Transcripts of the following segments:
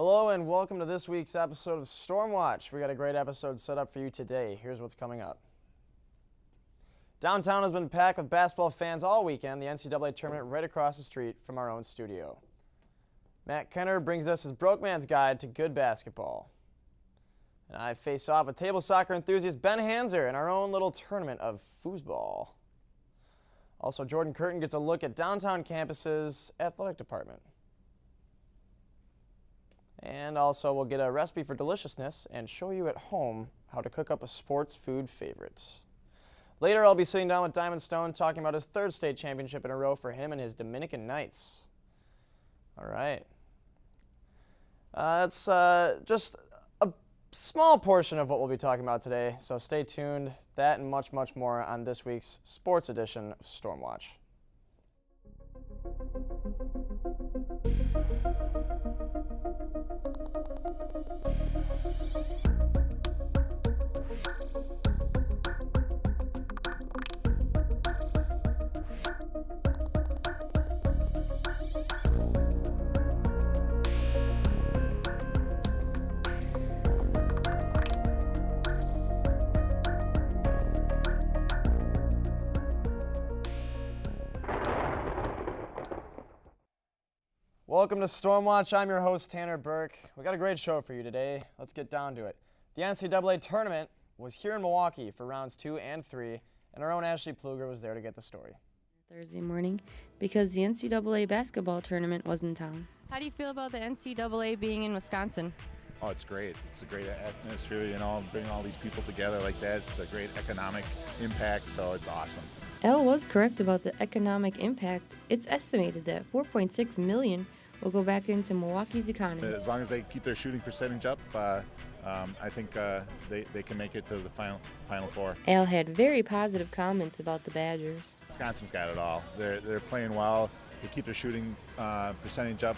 Hello and welcome to this week's episode of Stormwatch. We got a great episode set up for you today. Here's what's coming up. Downtown has been packed with basketball fans all weekend. The NCAA tournament right across the street from our own studio. Matt Kenner brings us his broke man's guide to good basketball. And I face off with table soccer enthusiast Ben Hanser in our own little tournament of foosball. Also, Jordan Curtin gets a look at downtown campus's athletic department. And also, we'll get a recipe for deliciousness and show you at home how to cook up a sports food favorite. Later, I'll be sitting down with Diamond Stone talking about his third state championship in a row for him and his Dominican Knights. All right. That's just a small portion of what we'll be talking about today, so stay tuned. That and much, much more on this week's sports edition of Stormwatch. Welcome to Stormwatch. I'm your host, Tanner Burke. We got a great show for you today. Let's get down to it. The NCAA tournament was here in Milwaukee for rounds 2 and 3, and our own Ashley Pluger was there to get the story. Thursday morning, because the NCAA basketball tournament was in town. How do you feel about the NCAA being in Wisconsin? Oh, it's great. It's a great atmosphere, you know, bringing all these people together like that. It's a great economic impact, so it's awesome. Elle was correct about the economic impact. It's estimated that $4.6 million will go back into Milwaukee's economy. As long as they keep their shooting percentage up, I think they can make it to the final four. Elle had very positive comments about the Badgers. Wisconsin's got it all. They're playing well. They keep their shooting percentage up.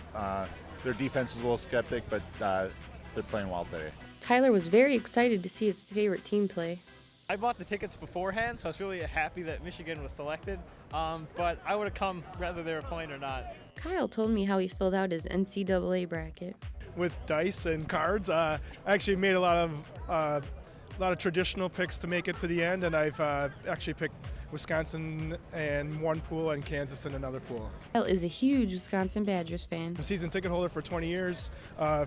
Their defense is a little skeptic, but they're playing well today. Tyler was very excited to see his favorite team play. I bought the tickets beforehand, so I was really happy that Michigan was selected, but I would have come whether they were playing or not. Kyle told me how he filled out his NCAA bracket. With dice and cards, I actually made a lot of traditional picks to make it to the end, and I've actually picked Wisconsin in one pool and Kansas in another pool. Kyle is a huge Wisconsin Badgers fan. I'm a season ticket holder for 20 years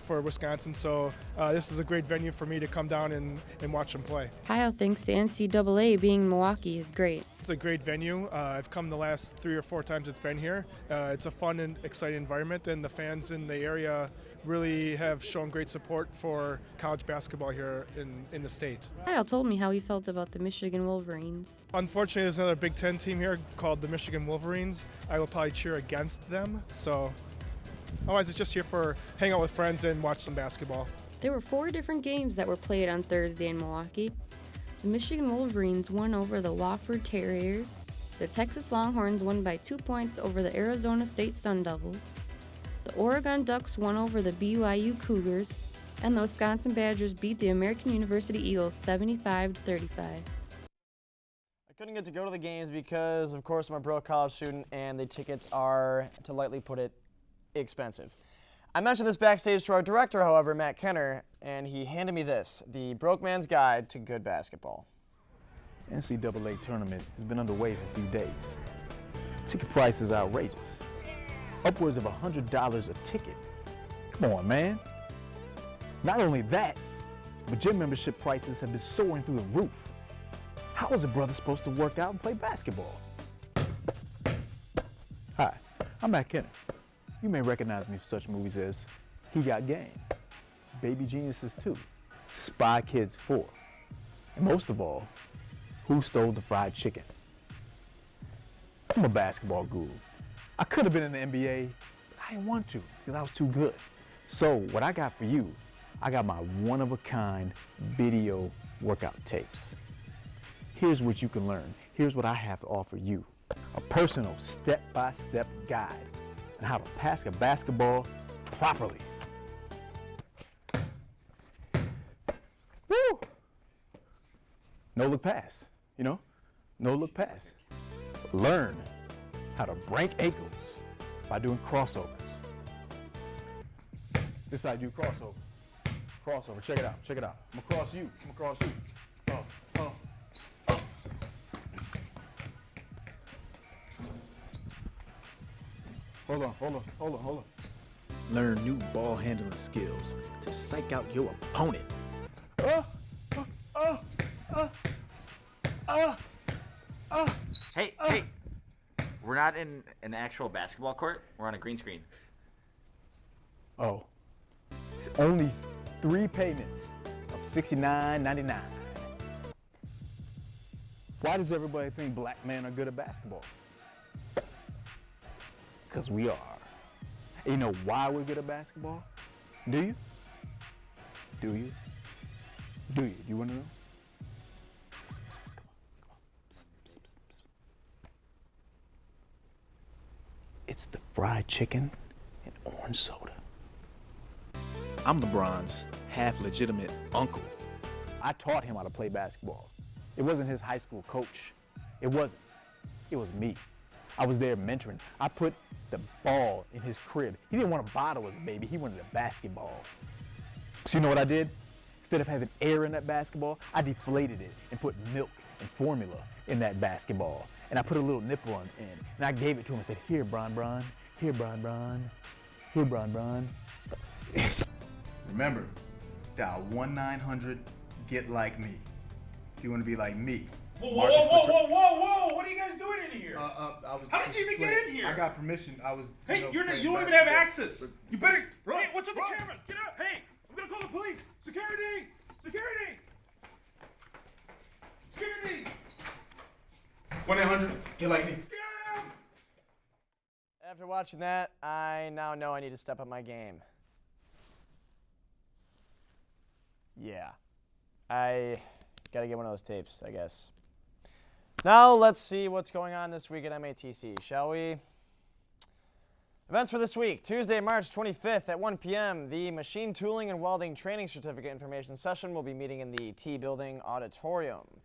for Wisconsin, so this is a great venue for me to come down and watch them play. Kyle thinks the NCAA being in Milwaukee is great. It's a great venue. I've come the last 3 or 4 times it's been here. It's a fun and exciting environment, and the fans in the area really have shown great support for college basketball here in the state. Kyle told me how he felt about the Michigan Wolverines. Unfortunately, there's another Big Ten team here called the Michigan Wolverines. I will probably cheer against them, so otherwise it's just here for hang out with friends and watch some basketball. There were 4 different games that were played on Thursday in Milwaukee. The Michigan Wolverines won over the Wofford Terriers. The Texas Longhorns won by 2 points over the Arizona State Sun Devils. The Oregon Ducks won over the BYU Cougars. And the Wisconsin Badgers beat the American University Eagles 75-35. I couldn't get to go to the games because, of course, I'm a broke college student and the tickets are, to lightly put it, expensive. I mentioned this backstage to our director, however, Matt Kenner, and he handed me this, the Broke Man's Guide to Good Basketball. NCAA tournament has been underway for a few days. Ticket price is outrageous. Upwards of $100 a ticket. Come on, man. Not only that, but gym membership prices have been soaring through the roof. How is a brother supposed to work out and play basketball? Hi, I'm Matt Kenner. You may recognize me for such movies as He Got Game, Baby Geniuses 2, Spy Kids 4, and most of all, Who Stole the Fried Chicken? I'm a basketball guru. I could have been in the NBA, but I didn't want to because I was too good. So what I got for you, I got my one-of-a-kind video workout tapes. Here's what you can learn. Here's what I have to offer you. A personal step-by-step guide on how to pass a basketball properly. Woo! No look pass, you know? No look pass. Learn how to break ankles by doing crossovers. This side, you crossover. Crossover, check it out, check it out. I'm gonna cross you, I'm gonna cross you. Hold on. Learn new ball handling skills to psych out your opponent. Hey, we're not in an actual basketball court. We're on a green screen. Oh, only 3 payments of $69.99. Why does everybody think black men are good at basketball? Because we are. And you know why we're good at basketball? Do you? Do you? Do you? Do you want to know? It's the fried chicken and orange soda. I'm LeBron's half-legitimate uncle. I taught him how to play basketball. It wasn't his high school coach. It wasn't. It was me. I was there mentoring. I put the ball in his crib. He didn't want a bottle as a baby. He wanted a basketball. So you know what I did? Instead of having air in that basketball, I deflated it and put milk and formula in that basketball. And I put a little nipple on in. And I gave it to him and said, here, Bron. Here, Bron. Here, Bron. Remember, dial 1-900-GET-LIKE-ME. If you want to be like me. Whoa! What are you guys doing in here? How did you even get in here? I got permission. I was. Hey, you don't even have access. You better. Hey, what's with the cameras? Get up! Hey, I'm gonna call the police. Security! 1-800-GET-LIKE-ME. Get him! After watching that, I now know I need to step up my game. Yeah. I gotta get one of those tapes, I guess. Now let's see what's going on this week at MATC, shall we? Events for this week. Tuesday, March 25th at 1 p.m., the Machine Tooling and Welding Training Certificate Information Session will be meeting in the T Building Auditorium.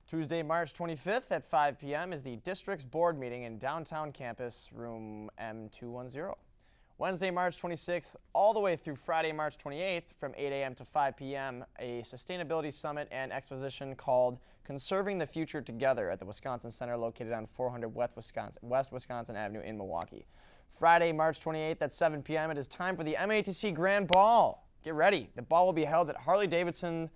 Tuesday, March 25th at 5 p.m. is the District's Board meeting in downtown campus, room M210. Wednesday, March 26th, all the way through Friday, March 28th, from 8 a.m. to 5 p.m., a sustainability summit and exposition called Conserving the Future Together at the Wisconsin Center located on 400 West Wisconsin Avenue in Milwaukee. Friday, March 28th at 7 p.m., it is time for the MATC Grand Ball. Get ready. The ball will be held at Harley-Davidson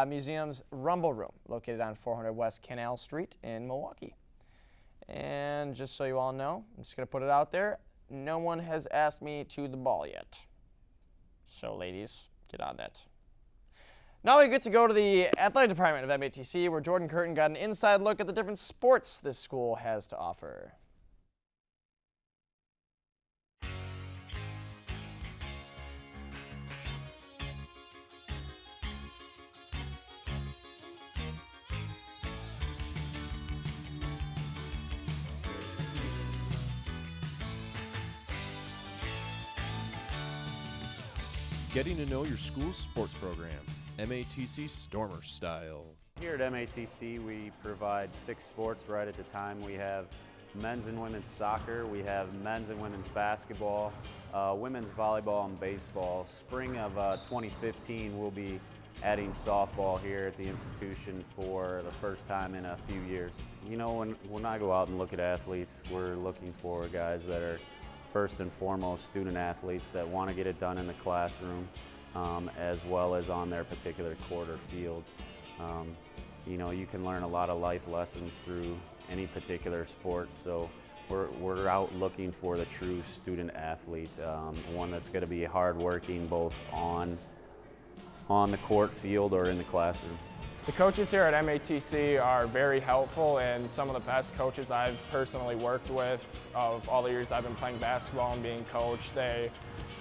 Museum's Rumble Room, located on 400 West Canal Street in Milwaukee. And just so you all know, I'm just going to put it out there. No one has asked me to the ball yet. So, ladies, get on that. Now we get to go to the athletic department of MATC, where Jordan Curtin got an inside look at the different sports this school has to offer. Getting to know your school's sports program. MATC Stormer Style. Here at MATC, we provide 6 sports right at the time. We have men's and women's soccer, we have men's and women's basketball, women's volleyball and baseball. Spring of 2015, we'll be adding softball here at the institution for the first time in a few years. You know, when I go out and look at athletes, we're looking for guys that are first and foremost student athletes that want to get it done in the classroom as well as on their particular court or field. You know, you can learn a lot of life lessons through any particular sport, so we're out looking for the true student athlete, one that's going to be hardworking both on the court, field, or in the classroom. The coaches here at MATC are very helpful and some of the best coaches I've personally worked with of all the years I've been playing basketball and being coached. They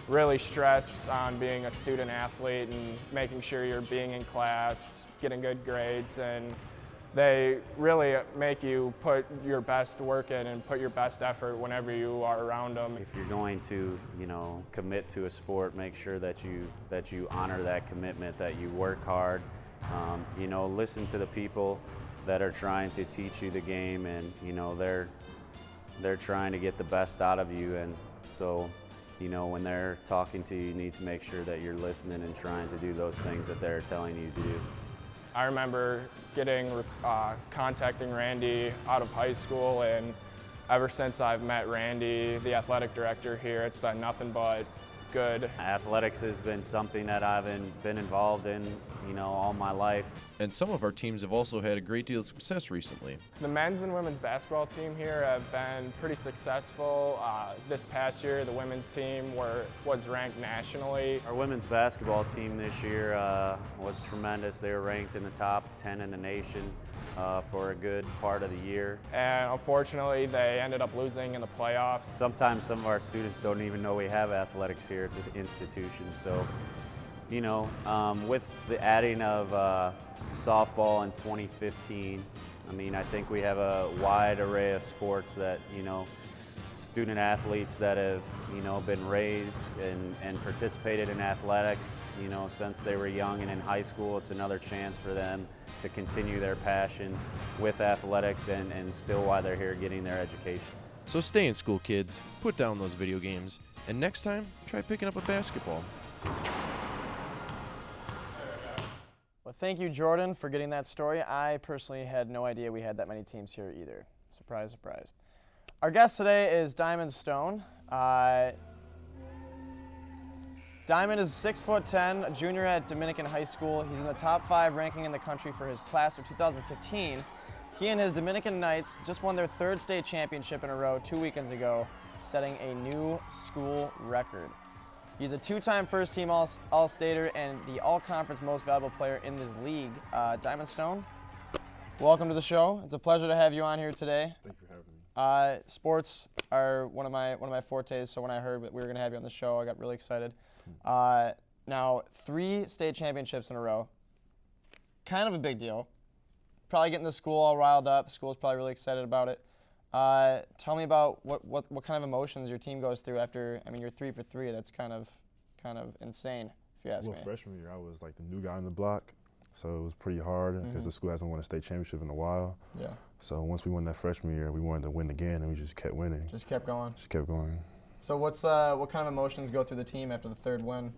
really stress on being a student athlete and making sure you're being in class, getting good grades, and they really make you put your best work in and put your best effort whenever you are around them. If you're going to, you know, commit to a sport, make sure that you honor that commitment, that you work hard. You know, listen to the people that are trying to teach you the game, and you know they're trying to get the best out of you, and so you know, when they're talking to you, you need to make sure that you're listening and trying to do those things that they're telling you to do. I remember contacting Randy out of high school, and ever since I've met Randy, the athletic director here, it's been nothing but good. Athletics has been something that I've been involved in, you know, all my life. And some of our teams have also had a great deal of success recently. The men's and women's basketball team here have been pretty successful. This past year, the women's team was ranked nationally. Our women's basketball team this year was tremendous. They were ranked in the top 10 in the nation for a good part of the year. And unfortunately, they ended up losing in the playoffs. Sometimes some of our students don't even know we have athletics here at this institution. So, you know, with the adding of softball in 2015, I mean, I think we have a wide array of sports that, you know, student athletes that have, you know, been raised and participated in athletics, you know, since they were young and in high school. It's another chance for them to continue their passion with athletics and still while they're here getting their education. So stay in school, kids. Put down those video games. And next time, try picking up a basketball. Well, thank you, Jordan, for getting that story. I personally had no idea we had that many teams here either. Surprise, surprise. Our guest today is Diamond Stone. Diamond is 6'10", a junior at Dominican High School. He's in the top 5 ranking in the country for his class of 2015. He and his Dominican Knights just won their 3rd state championship in a row 2 weekends ago, setting a new school record. He's a 2-time first-team All-Stater and the All-Conference Most Valuable Player in this league. Diamond Stone, welcome to the show. It's a pleasure to have you on here today. Thank you for having me. Sports are one of my fortes, so when I heard that we were going to have you on the show, I got really excited. Now, 3 state championships in a row, kind of a big deal. Probably getting the school all riled up. School's probably really excited about it. Tell me about what kind of emotions your team goes through after. I mean, you're 3 for 3. That's kind of insane, if you ask me. Well, freshman year, I was like the new guy on the block, so it was pretty hard because the school hasn't won a state championship in a while. Yeah. So once we won that freshman year, we wanted to win again, and we just kept winning. Just kept going. Just kept going. So what kind of emotions go through the team after the 3rd win?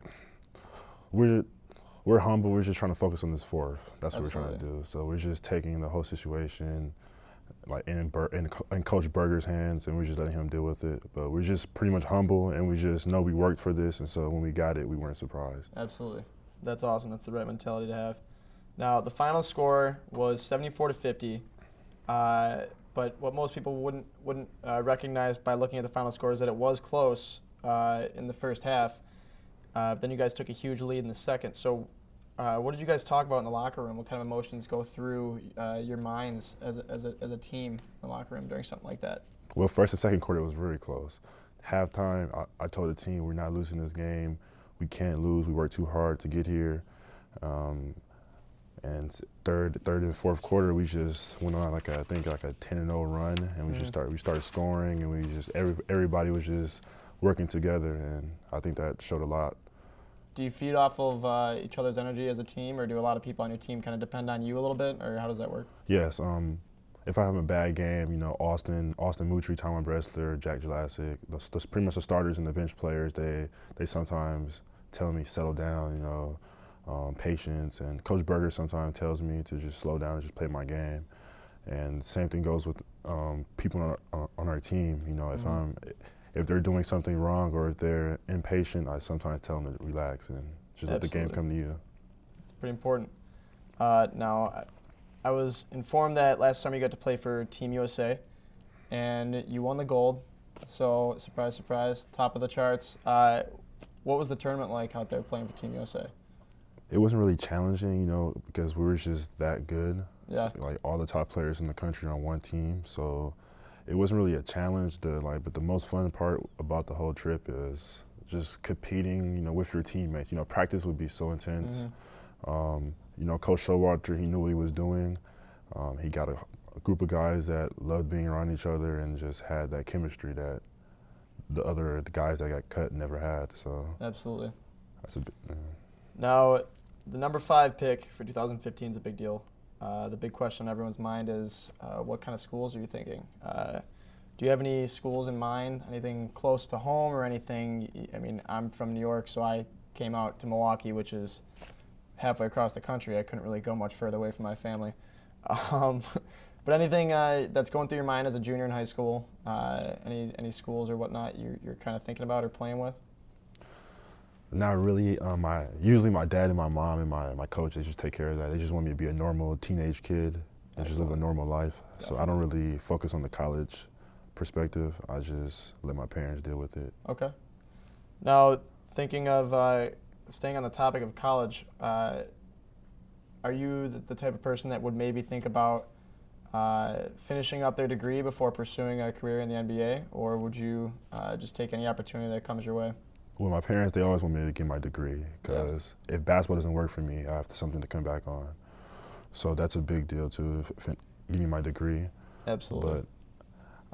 We're humble. We're just trying to focus on this 4th. That's what we're trying to do. So we're just taking the whole situation, like in Coach Berger's hands, and we're just letting him deal with it. But we're just pretty much humble, and we just know we worked for this, and so when we got it, we weren't surprised. Absolutely. That's awesome. That's the right mentality to have. Now, the final score was 74-50. But what most people wouldn't recognize by looking at the final score is that it was close in the first half. Then you guys took a huge lead in the second. So what did you guys talk about in the locker room? What kind of emotions go through your minds as a team in the locker room during something like that? Well, first and second quarter was very close. Halftime, I told the team, we're not losing this game. We can't lose. We worked too hard to get here. And third and fourth quarter, we just went on like a 10-0 run, and we started scoring, and we just everybody was just working together, and I think that showed a lot. Do you feed off of each other's energy as a team, or do a lot of people on your team kind of depend on you a little bit, or how does that work? Yes. If I have a bad game, you know, Austin Mutry, Tyron Bressler, Jack Jelasic, those pretty much the starters and the bench players, they sometimes tell me settle down, you know. Patience, and Coach Berger sometimes tells me to just slow down and just play my game. And same thing goes with people on our team. You know, if they're doing something wrong or if they're impatient, I sometimes tell them to relax and just let the game come to you. It's pretty important. Now, I was informed that last summer you got to play for Team USA, and you won the gold. So surprise, surprise, top of the charts. What was the tournament like out there playing for Team USA? It wasn't really challenging, you know, because we were just that good. Yeah. So, like all the top players in the country on one team, so it wasn't really a challenge. But the most fun part about the whole trip is just competing, you know, with your teammates. You know, practice would be so intense. You know, Coach Showalter, he knew what he was doing. He got a group of guys that loved being around each other and just had that chemistry that the guys that got cut never had. So absolutely. That's a bit. Now, the number 5 pick for 2015 is a big deal. The big question on everyone's mind is what kind of schools are you thinking? Do you have any schools in mind, anything close to home or anything? I mean, I'm from New York, so I came out to Milwaukee, which is halfway across the country. I couldn't really go much further away from my family. But anything that's going through your mind as a junior in high school, any schools or whatnot you're kind of thinking about or playing with? Not really. Usually my dad and my mom and my coach, they just take care of that. They just want me to be a normal teenage kid and just live a normal life. So I don't really focus on the college perspective. I just let my parents deal with it. Okay. Now, thinking of staying on the topic of college, are you the type of person that would maybe think about finishing up their degree before pursuing a career in the NBA, or would you just take any opportunity that comes your way? Well, my parents, they always want me to get my degree because if basketball doesn't work for me, I have something to come back on. So that's a big deal too, give me my degree. Absolutely. But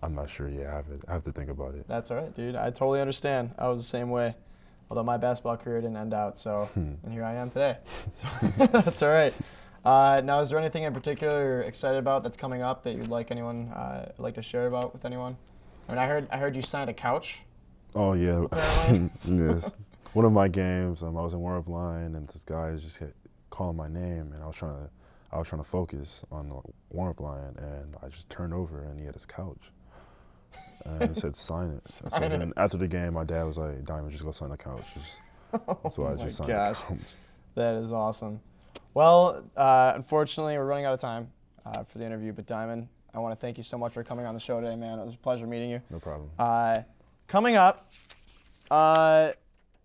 I'm not sure yet. I have to think about it. That's all right, dude. I totally understand. I was the same way, although my basketball career didn't end out, so and here I am today. So that's all right. Now, is there anything in particular you're excited about that's coming up that you'd like anyone like to share about with anyone? I mean, I heard you signed a couch. Oh yeah, yes. One of my games, I was in warm-up line, and this guy just kept calling my name, and I was trying to focus on the warm-up line, and I just turned over, and he had his couch, and it said sign it. So then after the game, my dad was like, "Diamond, just go sign the couch." So I just signed the couch. That is awesome. Well, unfortunately, we're running out of time for the interview, but Diamond, I want to thank you so much for coming on the show today, man. It was a pleasure meeting you. No problem. Coming up,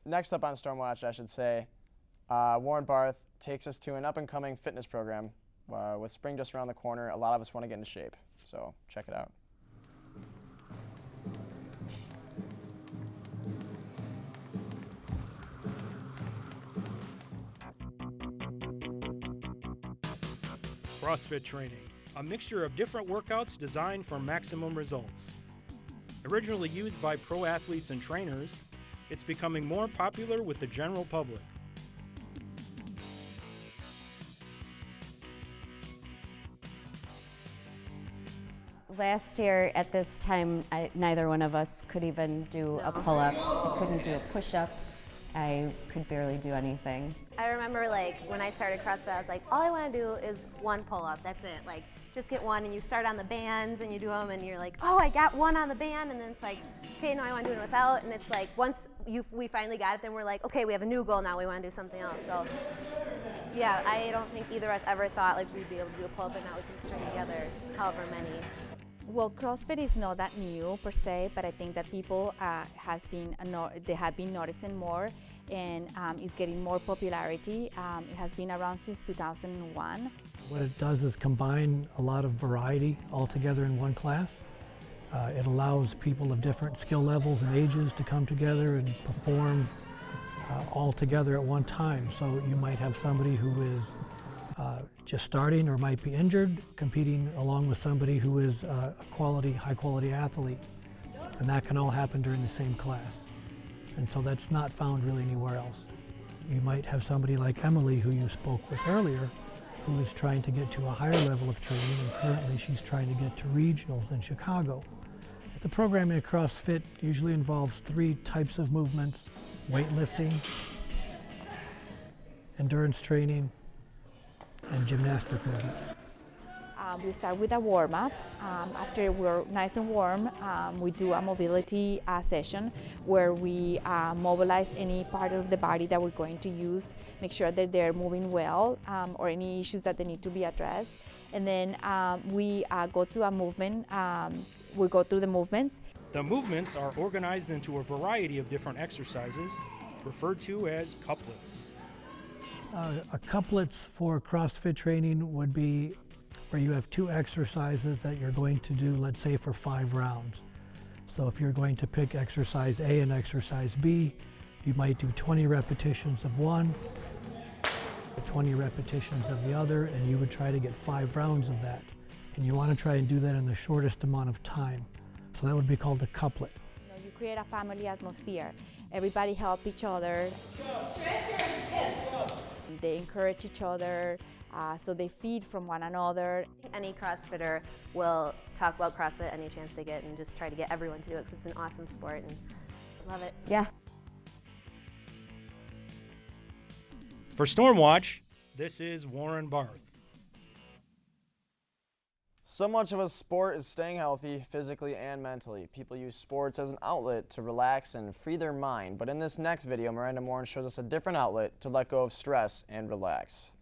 next up on Stormwatch, I should say, Warren Barth takes us to an up-and-coming fitness program. With spring just around the corner, a lot of us want to get into shape, so check it out. CrossFit training, a mixture of different workouts designed for maximum results. Originally used by pro athletes and trainers, it's becoming more popular with the general public. Last year at this time, neither one of us could even do a pull-up, couldn't do a push-up. I could barely do anything. I remember like when I started CrossFit, I was like, all I want to do is one pull-up, that's it. Like, just get one, and you start on the bands and you do them and you're like, oh, I got one on the band, and then it's like, okay, now I want to do it without, and it's like once we finally got it, then we're like, okay, we have a new goal now, we want to do something else. So yeah, I don't think either of us ever thought like we'd be able to do a pull-up, and now we can string together however many. Well, CrossFit is not that new per se, but I think that people they have been noticing more, and is getting more popularity. It has been around since 2001. What it does is combine a lot of variety all together in one class. It allows people of different skill levels and ages to come together and perform all together at one time. So you might have somebody who is just starting or might be injured, competing along with somebody who is a high-quality athlete. And that can all happen during the same class. And so that's not found really anywhere else. You might have somebody like Emily, who you spoke with earlier, who is trying to get to a higher level of training, and currently she's trying to get to regionals in Chicago. The programming at CrossFit usually involves 3 types of movements: weightlifting, endurance training, and gymnastic movement. We start with a warm-up. After we're nice and warm, we do a mobility session where we mobilize any part of the body that we're going to use, make sure that they're moving well, or any issues that they need to be addressed. And then we go to a movement. We go through the movements. The movements are organized into a variety of different exercises, referred to as couplets. A couplets for CrossFit training would be where you have 2 exercises that you're going to do, let's say, for 5 rounds. So if you're going to pick exercise A and exercise B, you might do 20 repetitions of one, 20 repetitions of the other, and you would try to get 5 rounds of that. And you want to try and do that in the shortest amount of time. So that would be called a couplet. You create a family atmosphere. Everybody help each other. They encourage each other. so they feed from one another. Any CrossFitter will talk about CrossFit any chance they get and just try to get everyone to do it because it's an awesome sport and love it. Yeah. For Stormwatch, this is Warren Barth. So much of a sport is staying healthy physically and mentally. People use sports as an outlet to relax and free their mind. But in this next video, Miranda Morin shows us a different outlet to let go of stress and relax.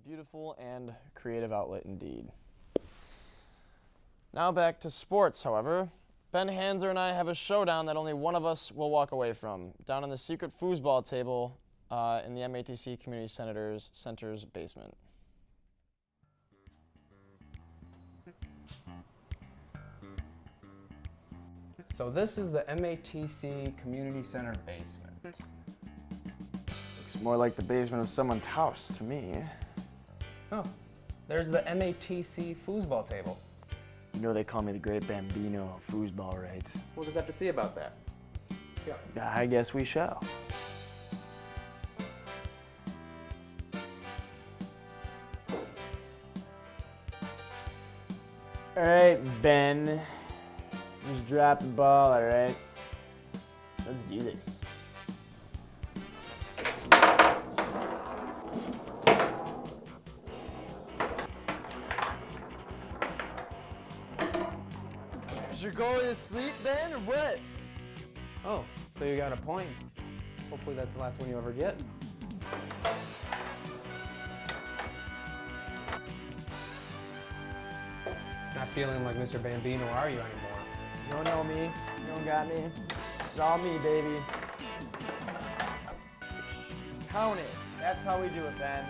Beautiful and creative outlet indeed. Now back to sports, however. Ben Hanser and I have a showdown that only one of us will walk away from, down on the secret foosball table in the MATC Community Center's basement. So this is the MATC Community Center basement. Looks more like the basement of someone's house to me. Oh, there's the MATC foosball table. You know they call me the Great Bambino of foosball, right? We'll just have to see about that. Yeah. I guess we shall. All right, Ben. Just drop the ball, all right? Let's do this. Is your goalie asleep, Ben, or what? Oh, so you got a point. Hopefully that's the last one you ever get. Not feeling like Mr. Bambino, are you anymore? You don't know me. You don't got me. It's all me, baby. Count it. That's how we do it, Ben.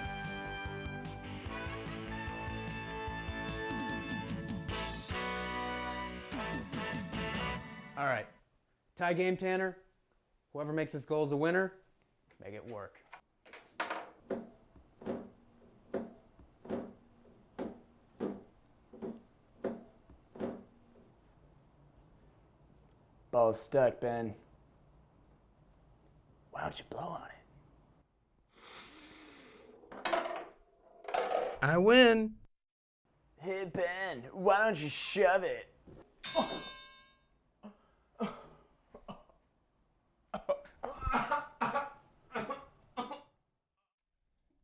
All right. Tie game, Tanner. Whoever makes this goal is a winner. Make it work. Ball's stuck, Ben. Why don't you blow on it? I win. Hey, Ben, why don't you shove it?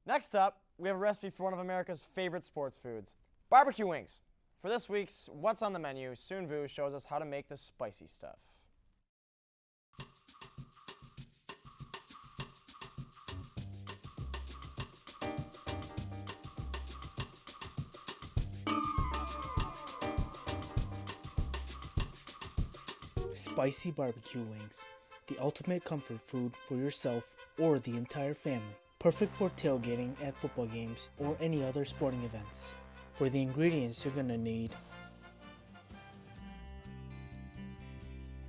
Next up, we have a recipe for one of America's favorite sports foods, barbecue wings. For this week's What's on the Menu, Soon Vu shows us how to make this spicy stuff. Spicy barbecue wings, the ultimate comfort food for yourself or the entire family. Perfect for tailgating at football games or any other sporting events. For the ingredients you're gonna need,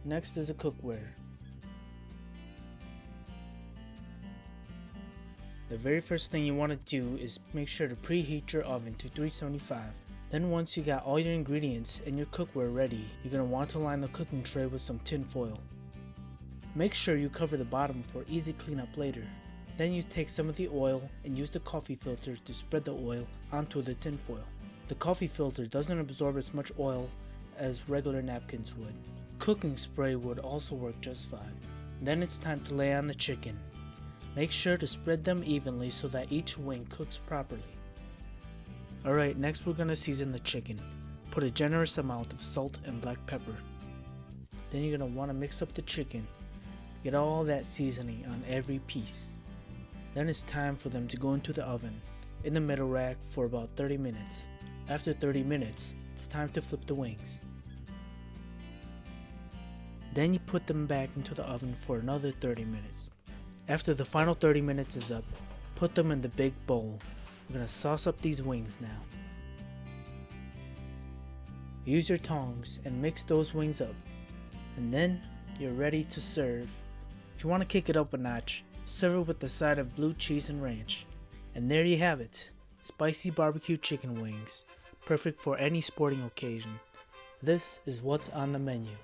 next is a cookware. The very first thing you want to do is make sure to preheat your oven to 375. Then once you got all your ingredients and your cookware ready, you're going to want to line the cooking tray with some tin foil. Make sure you cover the bottom for easy cleanup later. Then you take some of the oil and use the coffee filter to spread the oil onto the tin foil. The coffee filter doesn't absorb as much oil as regular napkins would. Cooking spray would also work just fine. Then it's time to lay on the chicken. Make sure to spread them evenly so that each wing cooks properly. Alright, next we're gonna season the chicken. Put a generous amount of salt and black pepper. Then you're gonna wanna mix up the chicken. Get all that seasoning on every piece. Then it's time for them to go into the oven, in the middle rack for about 30 minutes. After 30 minutes, it's time to flip the wings. Then you put them back into the oven for another 30 minutes. After the final 30 minutes is up, put them in the big bowl. We're gonna sauce up these wings now. Use your tongs and mix those wings up. And then you're ready to serve. If you want to kick it up a notch, serve it with a side of blue cheese and ranch. And there you have it, spicy barbecue chicken wings, perfect for any sporting occasion. This is what's on the menu.